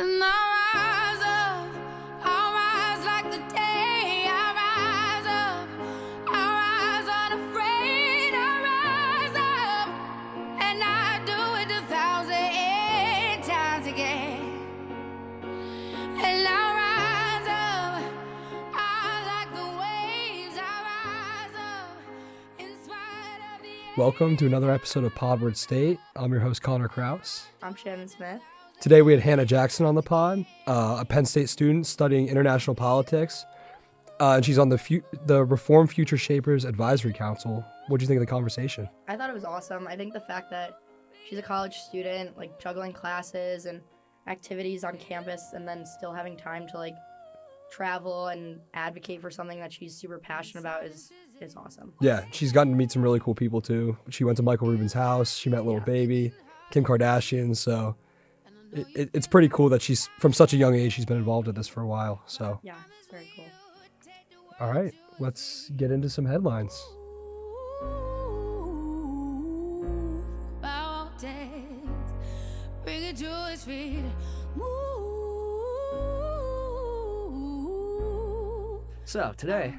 And I rise like the day. I rise unafraid. I rise up, and I do it 1,000 times again. And I rise up, I like the waves. I rise up in spite of the. Welcome to another episode of Podward State. I'm your host, Connor Krause. I'm Shannon Smith. Today we had Hannah Jackson on the pod, a Penn State student studying international politics, and she's on the Reform Future Shapers Advisory Council. What do you think of the conversation? I thought it was awesome. I think the fact that she's a college student, like juggling classes and activities on campus, and then still having time to like travel and advocate for something that she's super passionate about is awesome. Yeah, she's gotten to meet some really cool people too. She went to Michael Rubin's house. She met Lil Baby, Kim Kardashian. So it's pretty cool that she's from such a young age. She's been involved with this for a while. So Yeah, it's very cool. all right, let's get into some headlines. Bow dance, bring it to his feet. Move. So today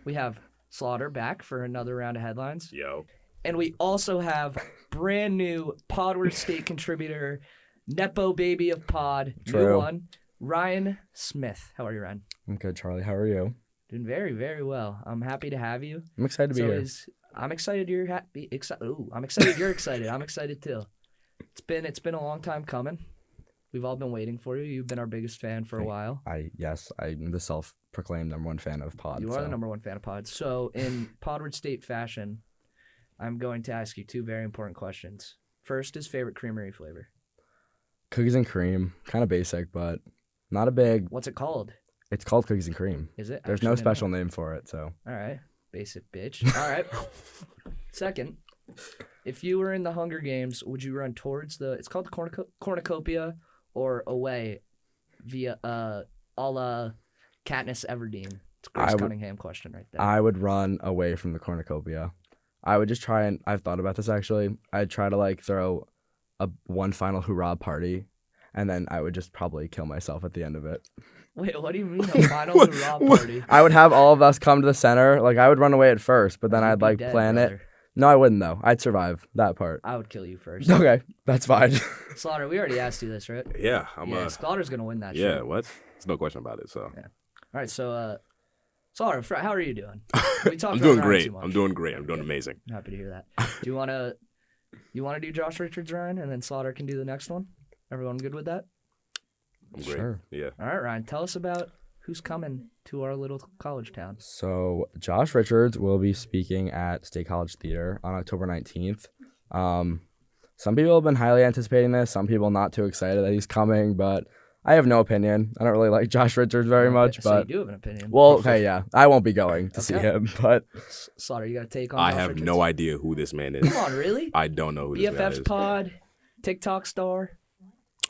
we have Slaughter back for another round of headlines. Yo. And we also have brand new Podward State contributor, Nepo baby of Pod, new True. one, Ryan Smith. How are you, Ryan? I'm good, Charlie. How are you? Doing very, very well. I'm happy to have you. I'm excited to be here. I'm excited you're happy. I'm excited you're excited. I'm excited too. It's been a long time coming. We've all been waiting for you. You've been our biggest fan for a while. I'm the self-proclaimed number one fan of Pod. You are the number one fan of Pod. So in Podward State fashion, I'm going to ask you two very important questions. First is favorite creamery flavor. Cookies and cream, kind of basic, but not a big. What's it called? It's called cookies and cream. Is it? There's Actually, no didn't know. special name for it, so. All right. Basic bitch. All right. Second, if you were in the Hunger Games, would you run towards it's called the cornucopia or away via a la Katniss Everdeen? It's a Grace Cunningham question right there. I would run away from the cornucopia. I would just try and, I've thought about this actually, I'd try to like throw one final hurrah party, and then I would just probably kill myself at the end of it. Wait, what do you mean a final hurrah party? I would have all of us come to the center. Like, I would run away at first, but then You'd I'd be like dead, plan brother. it. No, I wouldn't though. I'd survive that part. I would kill you first. Okay, that's fine. Slaughter, we already asked you this, right? Yeah, Slaughter's gonna win that yeah, shit. what? There's no question about it, so. Yeah. All right, so Slaughter, how are you doing? We talked I'm about doing Ryan great. too much. I'm doing great. I'm doing amazing. I'm happy to hear that. Do you wanna do Josh Richards, Ryan, and then Slaughter can do the next one? Everyone good with that? I'm great. Sure. Yeah. All right, Ryan, tell us about who's coming to our little college town. So Josh Richards will be speaking at State College Theater on October 19th. Some people have been highly anticipating this. Some people not too excited that he's coming, but I have no opinion. I don't really like Josh Richards very much, So but you do have an opinion. well, okay, yeah, I won't be going to see Okay. him, but Slaughter, you got a take on I Josh have Richards? no idea who this man is. Come on, really? I don't know who this man BFF's is. Pod, TikTok star.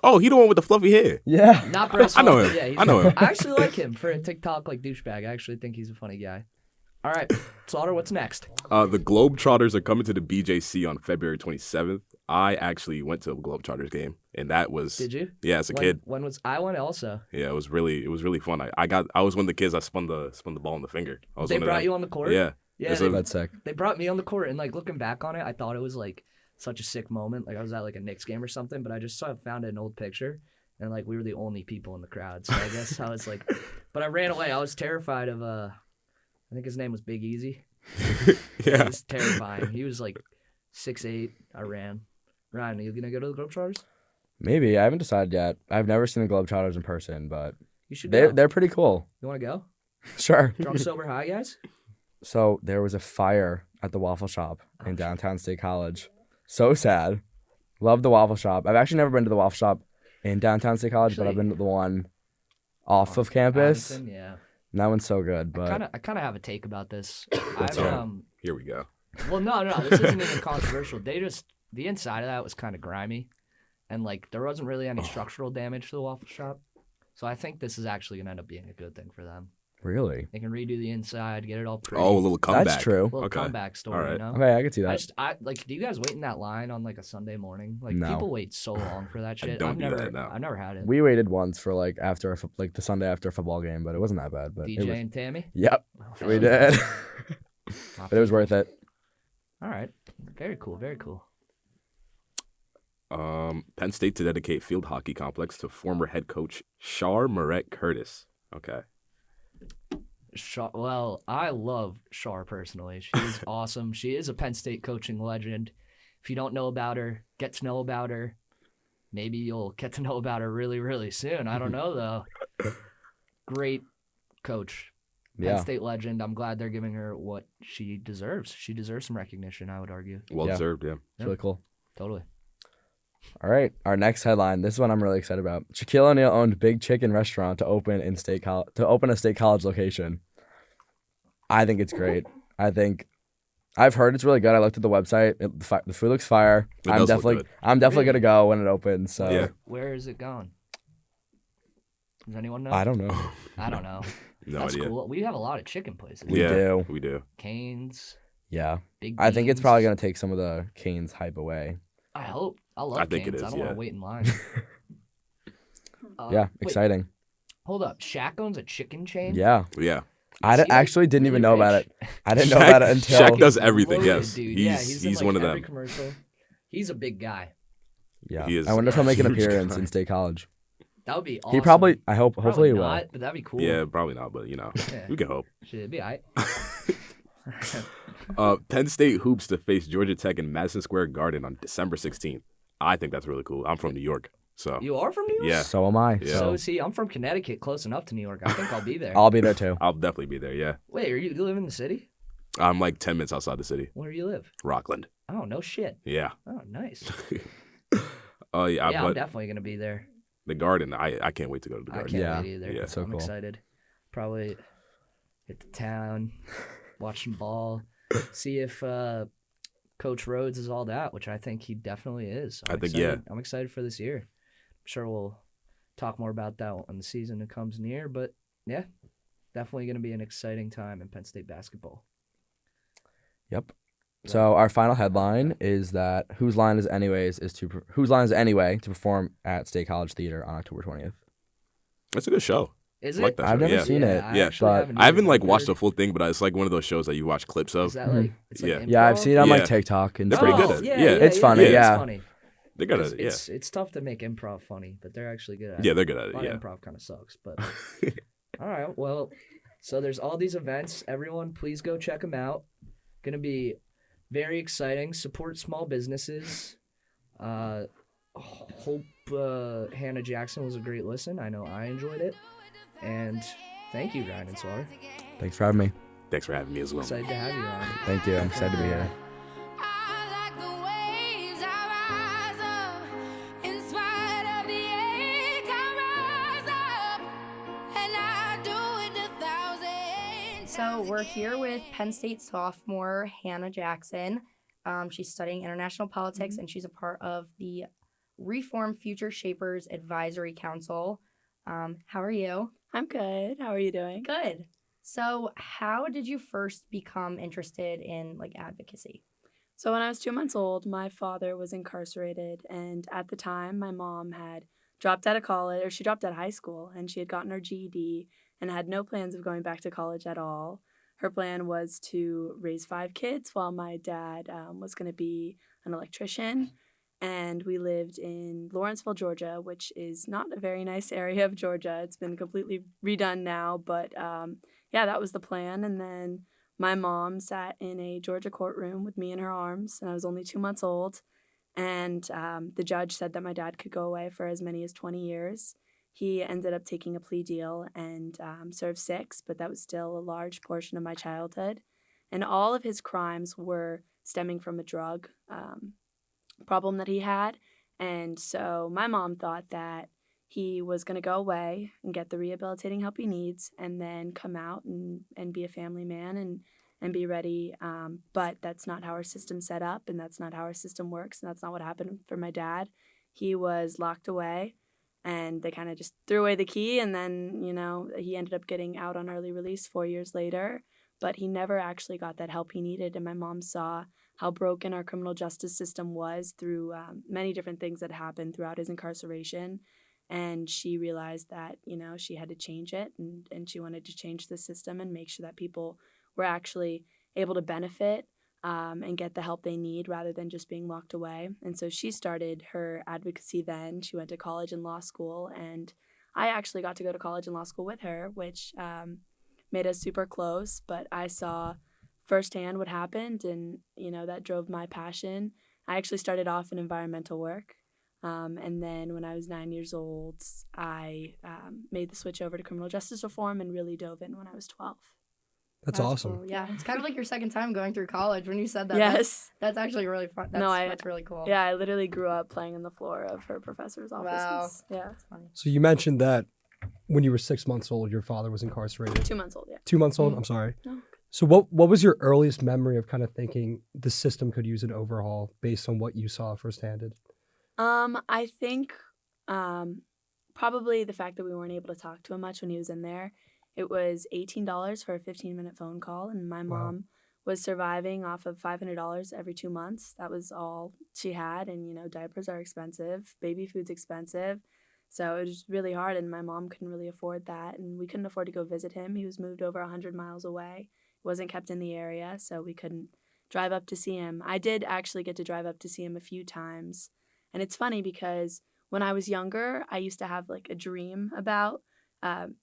Oh, he the one with the fluffy hair. yeah. Not breast I know milk, him. but Yeah, he's I know him. I actually like him for a TikTok like douchebag. I actually think he's a funny guy. All right, Slaughter, what's next? The Globetrotters are coming to the BJC on February 27th. I actually went to a Globetrotters game, and that was. Did you? Yeah, as a kid. When was I went also? Yeah, it was really fun. I was one of the kids. I spun the ball in the finger. I was They one of brought them. you on the court? Yeah. Yeah, It's they, a- That's sick. they brought me on the court, and like looking back on it, I thought it was like such a sick moment. Like I was at like a Knicks game or something, but I just found an old picture, and like we were the only people in the crowd. So I guess I was like, but I ran away. I was terrified of I think his name was Big Easy. It Yeah. was terrifying. He was like 6'8". I ran. Ryan, are you gonna go to the Globetrotters? Maybe I haven't decided yet. I've never seen the Globetrotters in person, but You should go. they're pretty cool. You want to go? Sure. Drunk, sober, high, guys? So there was a fire at the waffle shop in downtown State College. So sad. Love the waffle shop. I've actually never been to the waffle shop in downtown State College, but I've been to the one off of campus. Addison, yeah. And that one's so good. But I kind of have a take about this. Let's I've, hear Here we go. well, no, this isn't even controversial. The inside of that was kind of grimy, and like there wasn't really any structural damage to the waffle shop. So I think this is actually gonna end up being a good thing for them. Really? They can redo the inside, get it all pretty. Oh, a little comeback. That's true. little okay. comeback story, All right. you know? Okay, I can see that. Do you guys wait in that line on like a Sunday morning? Like No. people wait so long for that shit. don't I've do never, that, no. I've never had it. We waited once for like after the Sunday after a football game, but it wasn't that bad. But it DJ was, and Tammy. yep, we did. But it was worth it. All right, very cool, very cool. Penn State to dedicate field hockey complex to former head coach Shar Moret Curtis. Okay. Well, I love Shar personally. She's awesome. She is a Penn State coaching legend. If you don't know about her, get to know about her. Maybe you'll get to know about her really, really soon. I don't know, though. Great coach. Penn Yeah. State legend. I'm glad they're giving her what she deserves. She deserves some recognition, I would argue. Well Yeah. deserved, yeah. It's really cool. Totally. All right, our next headline. This is one I'm really excited about. Shaquille O'Neal owned Big Chicken restaurant to open a state college location. I think it's great. I've heard it's really good. I looked at the website. The food looks fire. It does look good. I'm definitely Really? gonna go when it opens. So Yeah. Where is it going? Does anyone know? I don't know. I don't know. No That's idea. cool. We have a lot of chicken places. We do. We do. Canes, Yeah, Big I think it's Beans. probably gonna take some of the Canes hype away. I hope. I love I think it Canes. I is, don't want yeah. to wait in line. Yeah, wait, exciting. Hold up. Shaq owns a chicken chain? Yeah, Yeah. I Is he, like, actually didn't even know really about rich? it. I didn't know about it until Shaq does everything, Loaded, yes. dude. He's, Yeah, he's in, like, one of every them. commercial. He's a big guy. Yeah, He is I wonder if he'll make an a huge appearance guy. in State College. That would be awesome. He probably. I hope. Probably Hopefully he will. not, but that'd be cool. Yeah, probably not, but you know, Yeah. we can hope. Should it be alright? Penn State hoops to face Georgia Tech in Madison Square Garden on December 16th. I think that's really cool. I'm from New York, so You are from New York? yeah, So am I. Yeah. So So see, I'm from Connecticut, close enough to New York. I think I'll be there. I'll be there too. I'll definitely be there. Yeah, Wait, you live in the city? I'm like 10 minutes outside the city, Where do you live? Rockland. Oh, no shit. Yeah. Oh, nice. Oh yeah, Yeah, I'm but definitely gonna be there. the Garden, I can't wait to go to the I Garden. can't Yeah. wait either. Yeah. So I'm cool. excited. Probably hit the town, watch some ball, see if Coach Rhodes is all that, which I think he definitely is. I think, yeah. I'm excited for this year. I'm sure we'll talk more about that when the season comes near, but yeah, definitely going to be an exciting time in Penn State basketball. Yep. So our final headline is that whose line is anyway to perform at State College Theater on October 20th. That's a good show. Is I it? like that I've show. never Yeah. seen it. I Yeah. actually But I haven't either, like but watched the heard- full thing, but it's like one of those shows that you watch clips of. Is that like it's like Yeah. Yeah, I've improv? seen it on like Yeah. TikTok and They're stuff. pretty good at it. Yeah. It's funny, It's yeah. funny. They're good at it. Yeah. It's tough to make improv funny, but they're actually good at it. Yeah, they're good at A it. lot Yeah. of improv kind of sucks, but all right. Well, so there's all these events. Everyone, please go check them out. Gonna be very exciting. Support small businesses. Hope Hannah Jackson was a great listen. I know I enjoyed it, and thank you, Ryan and Sawyer. Thanks for having me. Thanks for having me as well. Excited to have you, Ryan. Thank you. I'm excited to be here. I like the waves I rise up. In spite of the ache, I rise up. And I do it 1,000 So times we're here with Penn State sophomore Hannah Jackson. She's studying international politics and she's a part of the Reform Future Shapers Advisory Council. How are you? I'm good. How are you doing? Good. So how did you first become interested in like advocacy? So when I was 2 months old, my father was incarcerated, and at the time, my mom had dropped out of college, or she dropped out of high school, and she had gotten her GED and had no plans of going back to college at all. Her plan was to raise 5 kids while my dad was going to be an electrician. And we lived in Lawrenceville, Georgia, which is not a very nice area of Georgia. It's been completely redone now, but yeah, that was the plan. And then my mom sat in a Georgia courtroom with me in her arms, and I was only 2 months old. And the judge said that my dad could go away for as many as 20 years. He ended up taking a plea deal and served 6, but that was still a large portion of my childhood. And all of his crimes were stemming from a drug problem that he had. And so my mom thought that he was going to go away and get the rehabilitating help he needs and then come out and be a family man and be ready. But that's not how our system's set up, and that's not how our system works, and that's not what happened for my dad. He was locked away, And they kind of just threw away the key, and then, he ended up getting out on early release 4 years later. But he never actually got that help he needed, and my mom saw how broken our criminal justice system was through many different things that happened throughout his incarceration. And she realized that, she had to change it, and she wanted to change the system and make sure that people were actually able to benefit and get the help they need rather than just being locked away. And so she started her advocacy then. She went to college and law school, and I actually got to go to college and law school with her, which made us super close. But I saw firsthand what happened, and, that drove my passion. I actually started off in environmental work. And then when I was 9 years old, I made the switch over to criminal justice reform and really dove in when I was 12. That's awesome. Cool. Yeah, it's kind of like your second time going through college when you said that. Yes. That's actually really fun. That's really cool. Yeah, I literally grew up playing on the floor of her professor's offices. Wow. Yeah. That's funny. So you mentioned that when you were 6 months old, your father was incarcerated. 2 months old, yeah. 2 months old? I'm sorry. No. So what was your earliest memory of kind of thinking the system could use an overhaul based on what you saw firsthand? I think probably the fact that we weren't able to talk to him much when he was in there. It was $18 for a 15-minute phone call, and my mom was surviving off of $500 every 2 months. That was all she had, and, diapers are expensive, baby food's expensive, so it was really hard, and my mom couldn't really afford that, and we couldn't afford to go visit him. He was moved over 100 miles away, wasn't kept in the area, so we couldn't drive up to see him. I did actually get to drive up to see him a few times, and it's funny because when I was younger, I used to have like a dream about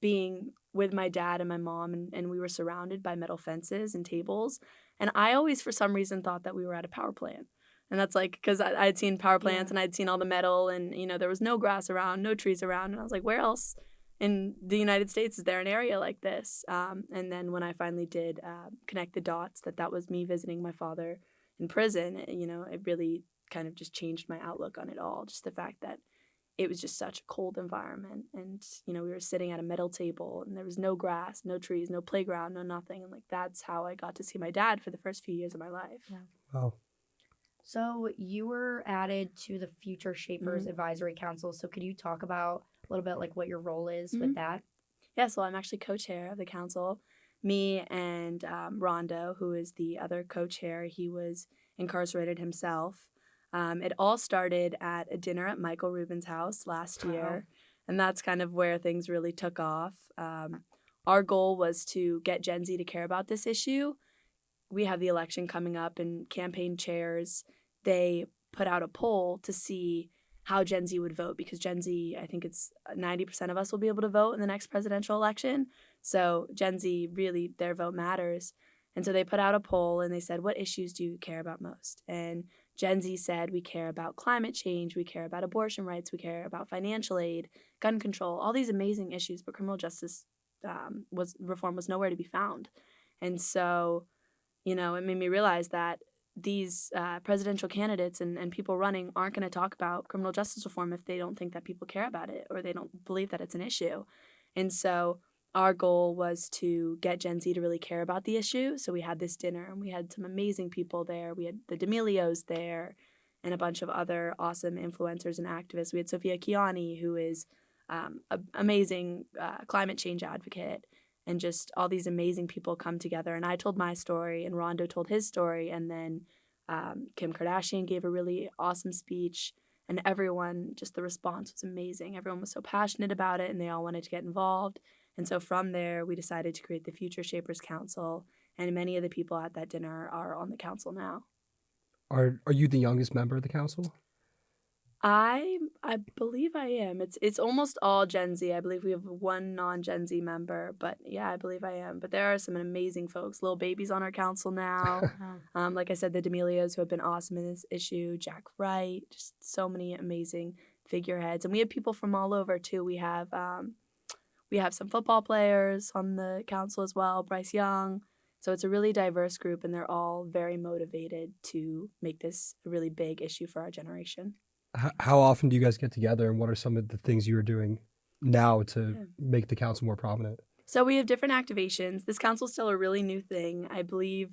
being with my dad and my mom, and we were surrounded by metal fences and tables. And I always, for some reason, thought that we were at a power plant. And that's like, because I had seen power plants and I'd seen all the metal, and, there was no grass around, no trees around. And I was like, where else in the United States is there an area like this? And then when I finally did connect the dots, that was me visiting my father in prison, it really kind of just changed my outlook on it all. Just the fact that it was just such a cold environment, and we were sitting at a metal table, and there was no grass, no trees, no playground, no nothing, and like that's how I got to see my dad for the first few years of my life. Yeah. Wow. So you were added to the Future Shapers Advisory Council. So could you talk about a little bit like what your role is with that? Yeah, so I'm actually co-chair of the council. Me and Rondo, who is the other co-chair, he was incarcerated himself. It all started at a dinner at Michael Rubin's house last year, and that's kind of where things really took off. Our goal was to get Gen Z to care about this issue. We have the election coming up, and campaign chairs, they put out a poll to see how Gen Z would vote, because Gen Z, I think it's 90% of us will be able to vote in the next presidential election. So Gen Z, really, their vote matters. And so they put out a poll, and they said, what issues do you care about most? And Gen Z said, we care about climate change, we care about abortion rights, we care about financial aid, gun control, all these amazing issues, but criminal justice reform was nowhere to be found. And so, it made me realize that these presidential candidates and people running aren't going to talk about criminal justice reform if they don't think that people care about it or they don't believe that it's an issue. And so our goal was to get Gen Z to really care about the issue. So we had this dinner, and we had some amazing people there. We had the D'Amelios there and a bunch of other awesome influencers and activists. We had Sophia Kiani, who is an amazing climate change advocate, and just all these amazing people come together. And I told my story, and Rondo told his story, and then Kim Kardashian gave a really awesome speech, and everyone, just the response was amazing. Everyone was so passionate about it, and they all wanted to get involved. And so from there, we decided to create the Future Shapers Council, and many of the people at that dinner are on the council now. Are you the youngest member of the council? I believe I am. It's almost all Gen Z. I believe we have one non-Gen Z member, but yeah, I believe I am. But there are some amazing folks. Lil Baby's on our council now. Like I said, the D'Amelios, who have been awesome in this issue. Jack Wright, just so many amazing figureheads. And we have people from all over too. We have some football players on the council as well, Bryce Young. So it's a really diverse group, and they're all very motivated to make this a really big issue for our generation. How often do you guys get together, and what are some of the things you are doing now to make the council more prominent? So we have different activations. This council is still a really new thing. I believe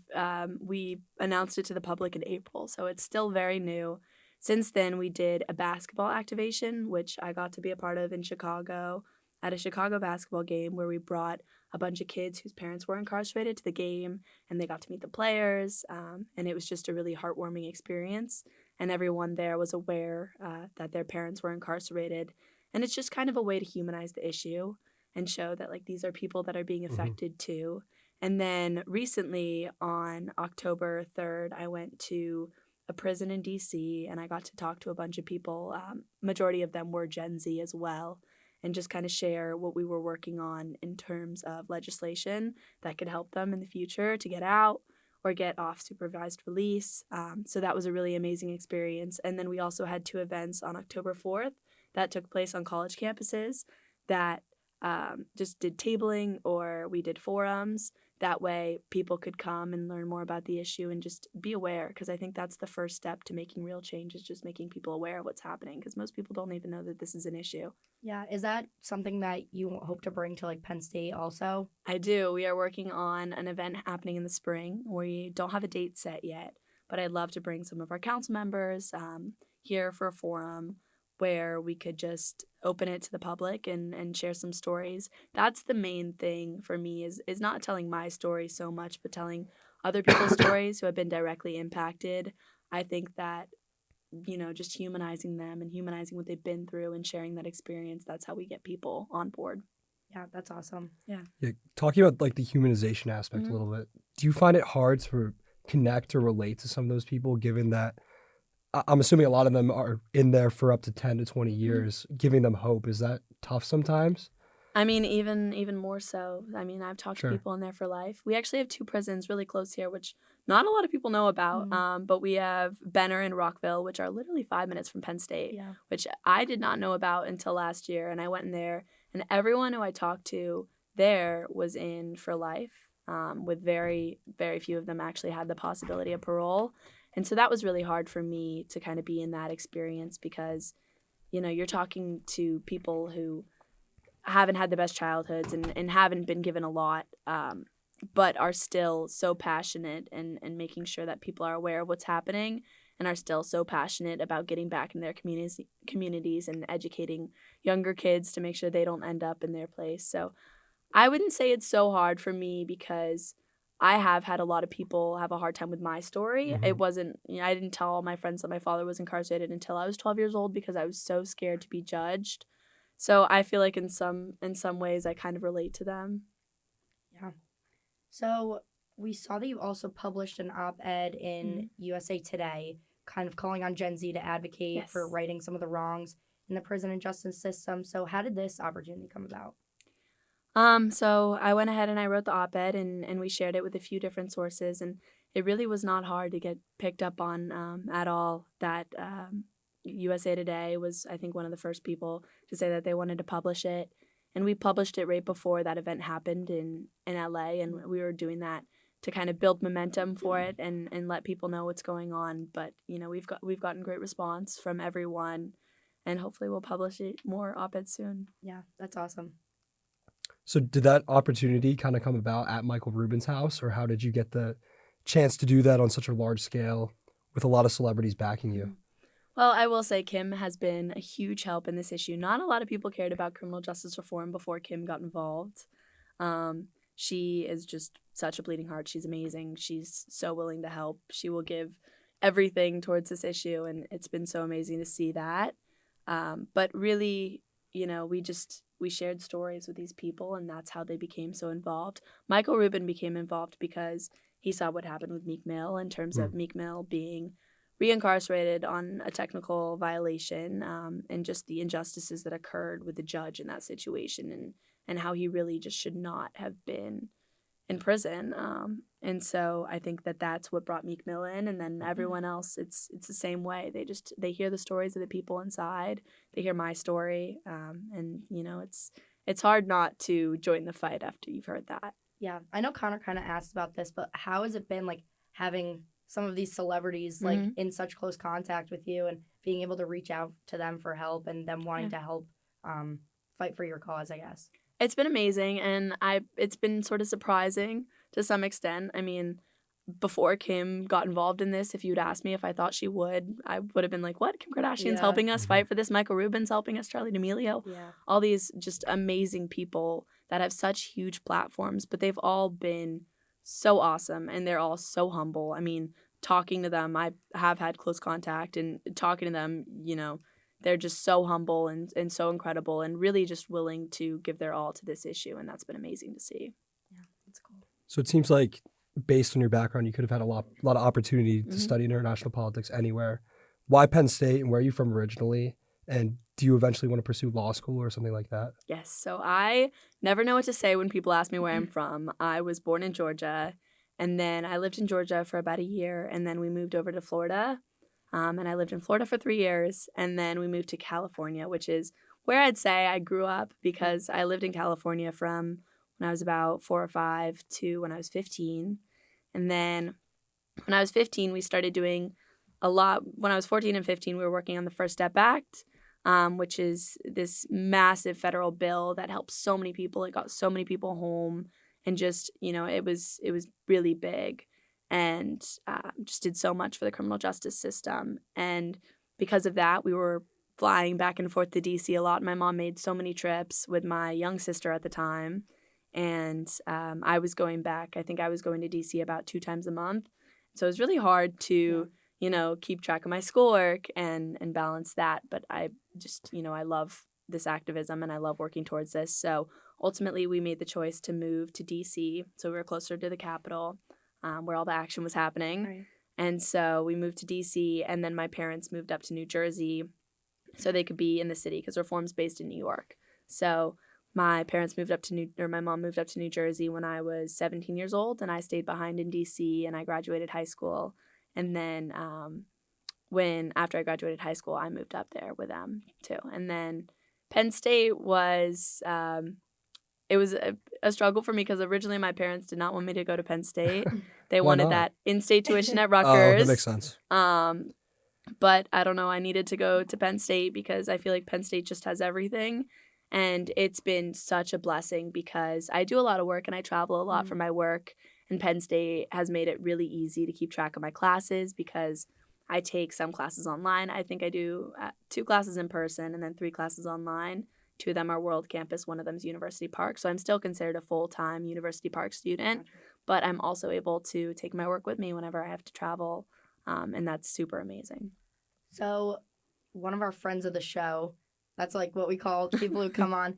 we announced it to the public in April, so it's still very new. since then, we did a basketball activation, which I got to be a part of in Chicago at a Chicago basketball game where we brought a bunch of kids whose parents were incarcerated to the game, and they got to meet the players, and it was just a really heartwarming experience, and everyone there was aware that their parents were incarcerated, and it's just kind of a way to humanize the issue and show that, like, these are people that are being affected too. And then recently on October 3rd, I went to a prison in DC and I got to talk to a bunch of people. Majority of them were Gen Z as well, and just kind of share what we were working on in terms of legislation that could help them in the future to get out or get off supervised release. So that was a really amazing experience. And then we also had 2 events on October 4th that took place on college campuses that just did tabling, or we did forums. That way people could come and learn more about the issue and just be aware, because I think that's the first step to making real change, is just making people aware of what's happening, because most people don't even know that this is an issue. Yeah, is that something that you hope to bring to like Penn State also? I do. We are working on an event happening in the spring. We don't have a date set yet, but I'd love to bring some of our council members here for a forum where we could just open it to the public and share some stories. That's the main thing for me, is not telling my story so much, but telling other people's stories who have been directly impacted. I think that, you know, just humanizing them and humanizing what they've been through and sharing that experience, that's how we get people on board. Yeah, that's awesome. Yeah, talking about like the humanization aspect a little bit, do you find it hard to connect or relate to some of those people, given that I'm assuming a lot of them are in there for up to 10 to 20 years, giving them hope? Is that tough sometimes? I mean, even more so. I mean, I've talked to people in there for life. We actually have 2 prisons really close here, which not a lot of people know about. But we have Benner and Rockville, which are literally 5 minutes from Penn State, which I did not know about until last year. And I went in there, and everyone who I talked to there was in for life, with very, very few of them actually had the possibility of parole. And so that was really hard for me to kind of be in that experience, because, you know, you're talking to people who haven't had the best childhoods and haven't been given a lot, but are still so passionate and making sure that people are aware of what's happening, and are still so passionate about getting back in their communities and educating younger kids to make sure they don't end up in their place. So I wouldn't say it's so hard for me, because I have had a lot of people have a hard time with my story. It wasn't, you know, I didn't tell all my friends that my father was incarcerated until I was 12 years old, because I was so scared to be judged. So I feel like in some ways I kind of relate to them. Yeah. So we saw that you also published an op-ed in USA Today, kind of calling on Gen Z to advocate for righting some of the wrongs in the prison and justice system. So how did this opportunity come about? So I went ahead and I wrote the op-ed, and we shared it with a few different sources, and it really was not hard to get picked up on at all. That USA Today was, I think, one of the first people to say that they wanted to publish it, and we published it right before that event happened in LA, and we were doing that to kind of build momentum for it and let people know what's going on. But, you know, we've gotten great response from everyone, and hopefully we'll publish more op-eds soon. Yeah, that's awesome. So did that opportunity kind of come about at Michael Rubin's house, or how did you get the chance to do that on such a large scale with a lot of celebrities backing you? Well, I will say Kim has been a huge help in this issue. Not a lot of people cared about criminal justice reform before Kim got involved. She is just such a bleeding heart. She's amazing. She's so willing to help. She will give everything towards this issue, and it's been so amazing to see that. But really, you know, we shared stories with these people, and that's how they became so involved. Michael Rubin became involved because he saw what happened with Meek Mill, in terms of Meek Mill being reincarcerated on a technical violation, and just the injustices that occurred with the judge in that situation, and how he really just should not have been in prison. And so I think that that's what brought Meek Mill in, and then everyone else, it's the same way. They hear the stories of the people inside. They hear my story, and you know, it's hard not to join the fight after you've heard that. Yeah, I know Connor kind of asked about this, but how has it been like having some of these celebrities like in such close contact with you, and being able to reach out to them for help, and them wanting to help fight for your cause, I guess? It's been amazing, and it's been sort of surprising to some extent. I mean, before Kim got involved in this, if you'd asked me if I thought she would, I would have been like, what? Kim Kardashian's Yeah. helping us fight for this. Michael Rubin's helping us. Charlie D'Amelio. Yeah. All these just amazing people that have such huge platforms, but they've all been so awesome and they're all so humble. I mean, talking to them, I have had close contact, and talking to them, you know, they're just so humble and so incredible and really just willing to give their all to this issue. And that's been amazing to see. Yeah, that's cool. So it seems like, based on your background, you could have had a lot of opportunity to Mhm. study international politics anywhere. Why Penn State, and where are you from originally? And do you eventually want to pursue law school or something like that? Yes. So I never know what to say when people ask me where I'm from. I was born in Georgia, and then I lived in Georgia for about a year, and then we moved over to Florida. And I lived in Florida for 3 years, and then we moved to California, which is where I'd say I grew up, because I lived in California from when I was about 4 or 5 to when I was 15. And then when I was 15, we started doing a lot. When I was 14 and 15, we were working on the First Step Act, which is this massive federal bill that helps so many people. It got so many people home, and just, you know, it was really big, and just did so much for the criminal justice system. And because of that, we were flying back and forth to DC a lot. My mom made so many trips with my young sister at the time, and I was going back. I think I was going to DC about 2 times a month. So it was really hard to, you know, keep track of my schoolwork and balance that. But I just, you know, I love this activism and I love working towards this. So ultimately, we made the choice to move to DC, so we were closer to the Capitol, where all the action was happening. Right. And so we moved to DC, and then my parents moved up to New Jersey so they could be in the city, because Reform's based in New York. So my parents moved up to my mom moved up to New Jersey when I was 17 years old, and I stayed behind in DC, and I graduated high school. And then after I graduated high school, I moved up there with them too. And then Penn State was it was a struggle for me, because originally my parents did not want me to go to Penn State. They Why wanted not? that in-state tuition at Oh, Rutgers. that makes sense. But I don't know, I needed to go to Penn State because I feel like Penn State just has everything. And it's been such a blessing, because I do a lot of work and I travel a lot for my work. And Penn State has made it really easy to keep track of my classes, because I take some classes online. I think I do 2 classes in person and then 3 classes online. 2 of them are World Campus, 1 of them is University Park. So I'm still considered a full-time University Park student, but I'm also able to take my work with me whenever I have to travel, and that's super amazing. So one of our friends of the show, that's like what we call people who come on,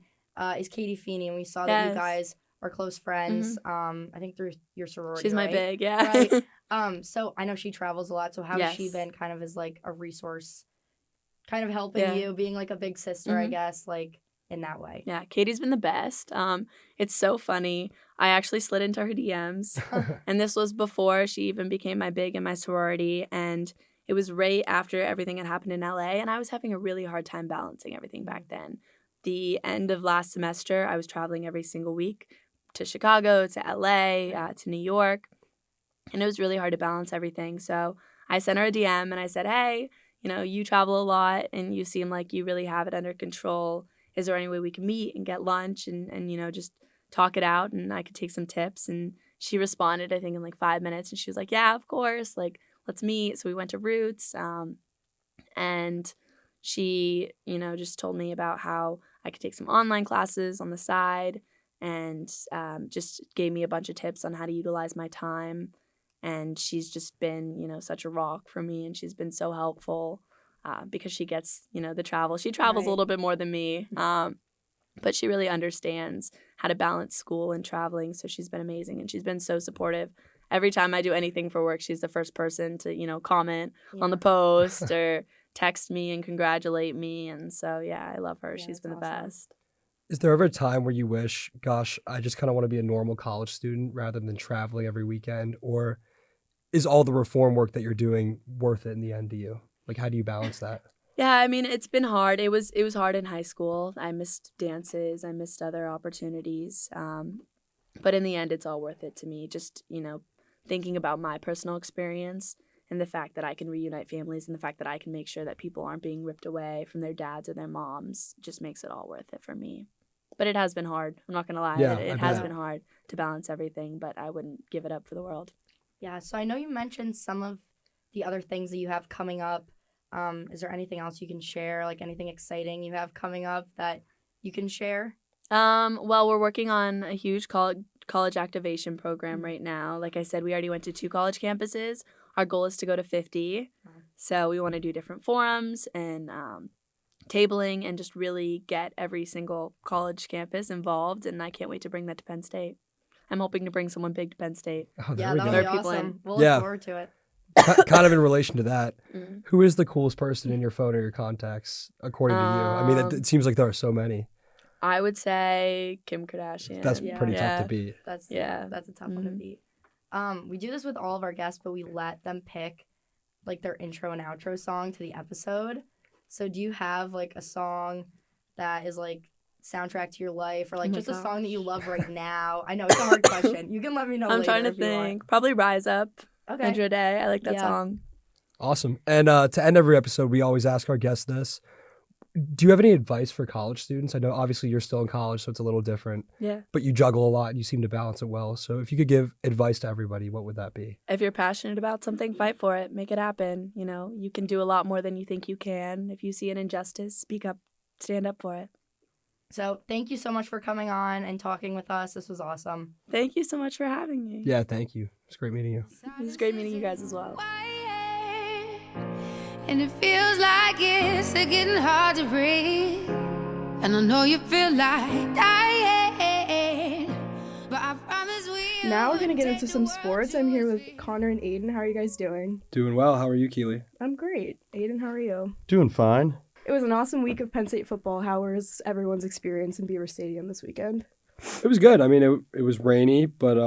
is Katie Feeney, and we saw that you Yes. guys are close friends. I think through your sorority. She's my right? big, yeah. Right. So I know she travels a lot. So how has she Yes. been kind of as like a resource, kind of helping Yeah. you, being like a big sister, I Mhm. guess, like in that way? Yeah, Katie's been the best. It's so funny. I actually slid into her DMs, and this was before she even became my big in my sorority, and it was right after everything had happened in LA, and I was having a really hard time balancing everything back then. The end of last semester, I was traveling every single week to Chicago, to LA, to New York, and it was really hard to balance everything. So I sent her a DM and I said, hey, you know, you travel a lot and you seem like you really have it under control. Is there any way we can meet and get lunch and you know, just talk it out, and I could take some tips? And she responded, I think, in like 5 minutes, and she was like, yeah, of course, like, let's meet. So we went to Roots, and she, you know, just told me about how I could take some online classes on the side, and just gave me a bunch of tips on how to utilize my time. And she's just been, you know, such a rock for me, and she's been so helpful. Because she gets, you know, the travel. She travels a Right. little bit more than me, but she really understands how to balance school and traveling. So she's been amazing, and she's been so supportive. Every time I do anything for work, she's the first person to, you know, comment on the post or text me and congratulate me. And so, yeah, I love her. Yeah, She's been the that's awesome. best. Is there ever a time where you wish, gosh, I just kind of want to be a normal college student rather than traveling every weekend? Or is all the reform work that you're doing worth it in the end to you? Like, how do you balance that? Yeah, I mean, it's been hard. It was hard in high school. I missed dances. I missed other opportunities. But in the end, it's all worth it to me. Just, you know, thinking about my personal experience and the fact that I can reunite families, and the fact that I can make sure that people aren't being ripped away from their dads or their moms just makes it all worth it for me. But it has been hard. I'm not going to lie. Yeah, It I has bet. been hard to balance everything, but I wouldn't give it up for the world. Yeah, so I know you mentioned some of the other things that you have coming up. Is there anything else you can share, like anything exciting you have coming up that you can share? Well, we're working on a huge college activation program right now. Like I said, we already went to 2 college campuses. Our goal is to go to 50. So we want to do different forums and tabling and just really get every single college campus involved. And I can't wait to bring that to Penn State. I'm hoping to bring someone big to Penn State. Oh, there Yeah, we that'll go. be There are people awesome. in. We'll look Yeah. forward to it. Kind of in relation to that, Mhm. who is the coolest person in your phone or your contacts, according to you? I mean, it seems like there are so many. I would say Kim Kardashian. That's Yeah. pretty tough Yeah. to beat. That's Yeah. that's a tough one to Mhm. beat. We do this with all of our guests, but we let them pick like their intro and outro song to the episode. So do you have like a song that is like soundtrack to your life, or like Oh my just a song that you gosh. love right now? I know it's a hard question. You can let me know. I'm later trying to if you want. think. Probably Rise Up. Okay. Andrew Day. I like that Yeah. song. Awesome. And to end every episode, we always ask our guests this. Do you have any advice for college students? I know obviously you're still in college, so it's a little different, Yeah. but you juggle a lot and you seem to balance it well. So if you could give advice to everybody, what would that be? If you're passionate about something, fight for it. Make it happen. You know, you can do a lot more than you think you can. If you see an injustice, speak up. Stand up for it. So thank you so much for coming on and talking with us. This was awesome. Thank you so much for having me. Yeah, thank you. It's great meeting you. It was great meeting you guys as well. And it feels like it's getting hard to breathe. And I know you feel like dying, but I promise we. Now we're gonna get into some sports. I'm here with Connor and Aiden. How are you guys doing? Doing well. How are you, Keely? I'm great. Aiden, how are you? Doing fine. It was an awesome week of Penn State football. How was everyone's experience in Beaver Stadium this weekend? It was good. I mean, it was rainy, but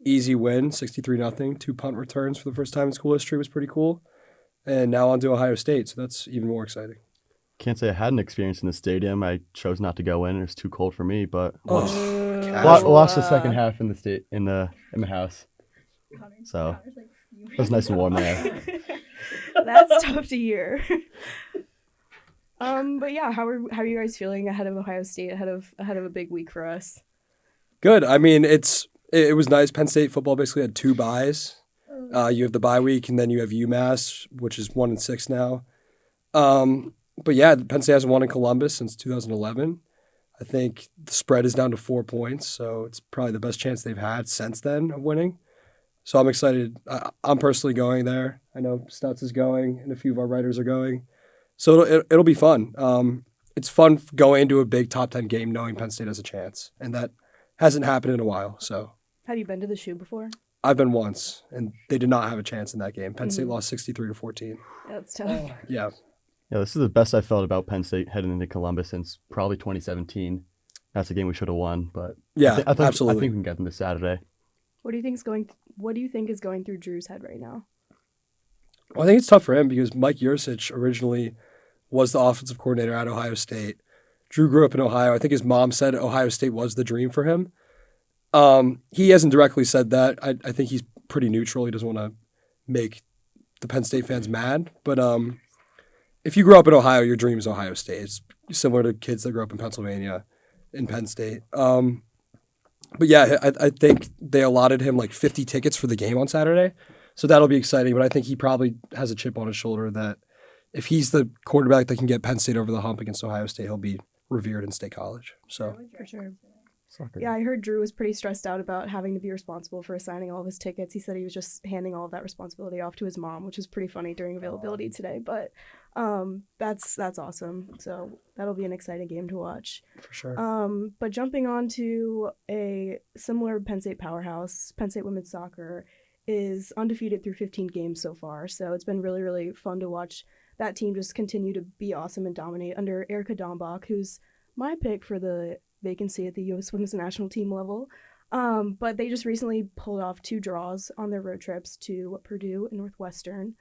easy win, 63-0. 2 punt returns for the first time in school history was pretty cool. And now on to Ohio State, so that's even more exciting. Can't say I had an experience in the stadium. I chose not to go in. It was too cold for me, but Casual. lost the second half in the house. So it was nice and warm there. That's tough to hear. But yeah, how are you guys feeling ahead of Ohio State, ahead of a big week for us? Good. I mean, it was nice. Penn State football basically had 2 byes. You have the bye week, and then you have UMass, which is 1-6 now. But yeah, Penn State hasn't won in Columbus since 2011. I think the spread is down to 4 points, so it's probably the best chance they've had since then of winning. So I'm excited. I'm personally going there. I know Stutz is going, and a few of our writers are going. So it'll be fun. It's fun going into a big top 10 game knowing Penn State has a chance, and that hasn't happened in a while. So Have you been to the shoe before? I've been once, and they did not have a chance in that game. Penn State lost 63-14. That's tough. Yeah. Yeah, this is the best I felt about Penn State heading into Columbus since probably 2017. That's a game we should have won, but Yeah, I absolutely. think we can get them this Saturday. What do you think is going through Drew's head right now? Well, I think it's tough for him because Mike Yursich originally was the offensive coordinator at Ohio State. Drew grew up in Ohio. I think his mom said Ohio State was the dream for him. He hasn't directly said that. I think he's pretty neutral. He doesn't want to make the Penn State fans mad. But if you grew up in Ohio, your dream is Ohio State. It's similar to kids that grew up in Pennsylvania in Penn State. But yeah, I think they allotted him like 50 tickets for the game on Saturday. So that'll be exciting. But I think he probably has a chip on his shoulder that if he's the quarterback that can get Penn State over the hump against Ohio State, he'll be revered in State College. So For sure. Soccer. Yeah, I heard Drew was pretty stressed out about having to be responsible for assigning all of his tickets. He said he was just handing all of that responsibility off to his mom, which is pretty funny during availability today. But that's awesome. So that'll be an exciting game to watch. for sure. But jumping on to a similar Penn State powerhouse, Penn State women's soccer is undefeated through 15 games so far. So it's been really, really fun to watch that team just continue to be awesome and dominate under Erica Dombach, who's my pick for the vacancy at the U.S. women's national team level. But they just recently pulled off 2 draws on their road trips to Purdue and Northwestern,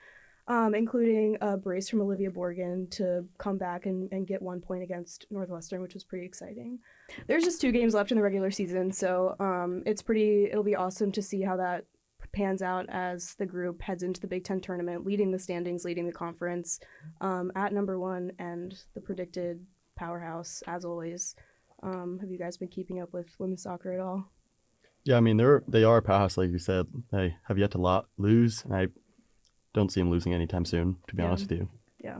including a brace from Olivia Borgen to come back and get 1 point against Northwestern, which was pretty exciting. There's just 2 games left in the regular season, so it'll be awesome to see how that pans out as the group heads into the Big Ten tournament, leading the standings, leading the conference at number 1 and the predicted powerhouse, as always. Have you guys been keeping up with women's soccer at all? Yeah, I mean they are a powerhouse, like you said. They have yet to lose, and I don't see them losing anytime soon. To be Yeah. honest with you. Yeah,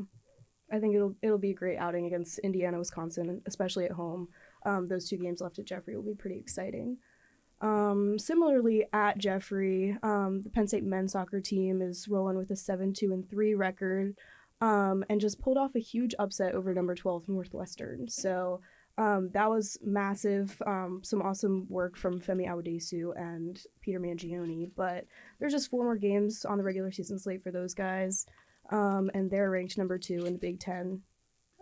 I think it'll be a great outing against Indiana, Wisconsin, especially at home. Those 2 games left at Jeffrey will be pretty exciting. Similarly, at Jeffrey, the Penn State men's soccer team is rolling with a 7-2-3 record, and just pulled off a huge upset over number 12 Northwestern. So that was massive. Some awesome work from Femi Awadesu and Peter Mangione. But there's just 4 more games on the regular season slate for those guys, and they're ranked number 2 in the Big Ten.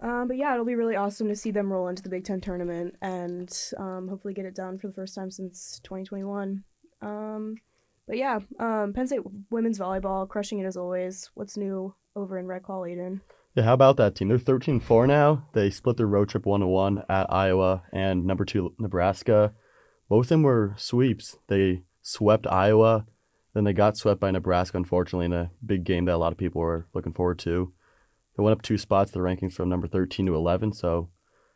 But yeah, it'll be really awesome to see them roll into the Big Ten tournament and hopefully get it done for the first time since 2021. But yeah, Penn State women's volleyball crushing it as always. What's new over in Red Claw, Aiden? Yeah, how about that team? They're 13-4 now. They split their road trip 1-1 at Iowa and number 2 Nebraska. Both of them were sweeps. They swept Iowa, then they got swept by Nebraska, unfortunately, in a big game that a lot of people were looking forward to. They went up 2 spots, the rankings from number 13 to 11, so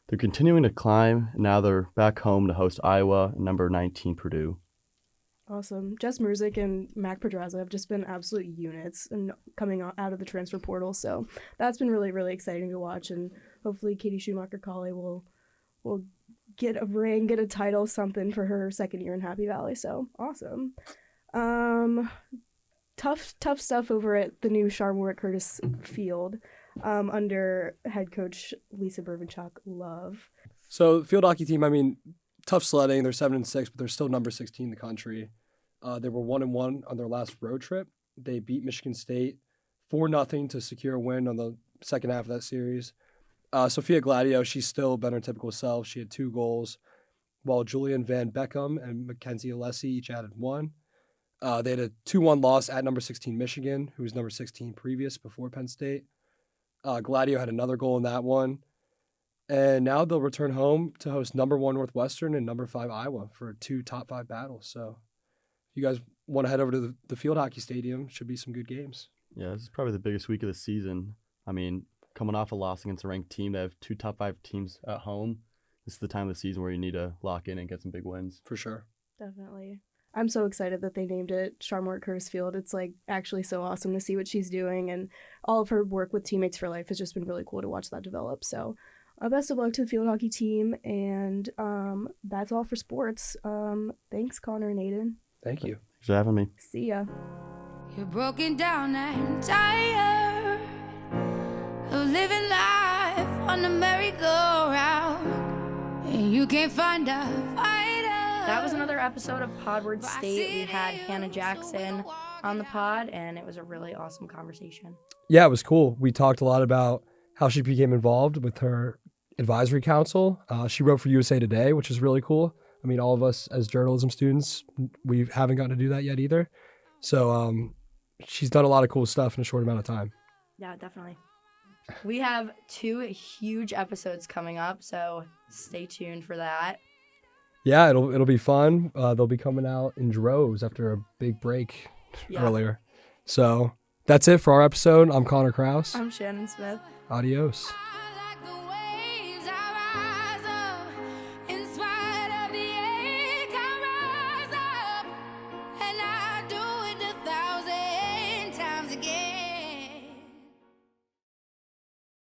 they're continuing to climb. Now they're back home to host Iowa and number 19 Purdue. Awesome. Jess Murzik and Mac Pedraza have just been absolute units and coming out of the transfer portal, so that's been really, really exciting to watch, and hopefully Katie Schumacher-Colley will get a ring, get a title, something for her second year in Happy Valley, so awesome. Tough stuff over at the new Charmwood Curtis field. Under head coach Lisa Bervenchuk Love. So field hockey team, I mean, tough sledding. They're 7-6, but they're still number 16 in the country. They were 1-1 on their last road trip. They beat Michigan State 4-0 to secure a win on the second half of that series. Sophia Gladio, she's still been her typical self. She had 2 goals, while Julian Van Beckham and Mackenzie Alessi each added 1. They had a 2-1 loss at number 16 Michigan, who was number 16 before Penn State. Gladio had another goal in that one. And now they'll return home to host number 1 Northwestern and number 5 Iowa for 2 top 5 battles. So if you guys want to head over to the field hockey stadium, should be some good games. Yeah, this is probably the biggest week of the season. I mean, coming off a loss against a ranked team, they have 2 top 5 teams at home. This is the time of the season where you need to lock in and get some big wins. For sure. Definitely. I'm so excited that they named it Charmwood Curtis Field. It's like actually so awesome to see what she's doing, and all of her work with Teammates for Life has just been really cool to watch that develop. So best of luck to the field hockey team, and that's all for sports. Thanks, Connor and Aiden. Thank you. Thanks for having me. See ya. You're broken down and tired of living life on the merry-go-round, and you can't find a fighter. That was another episode of Podward State. We had Hannah Jackson on the pod, and it was a really awesome conversation. Yeah, it was cool. We talked a lot about how she became involved with her advisory council. She wrote for USA Today, which is really cool. I mean, all of us as journalism students, we haven't gotten to do that yet either. So she's done a lot of cool stuff in a short amount of time. Yeah, definitely. We have 2 huge episodes coming up, so stay tuned for that. Yeah, it'll be fun. They'll be coming out in droves after a big break earlier. So that's it for our episode. I'm Connor Krause. I'm Shannon Smith. Adios.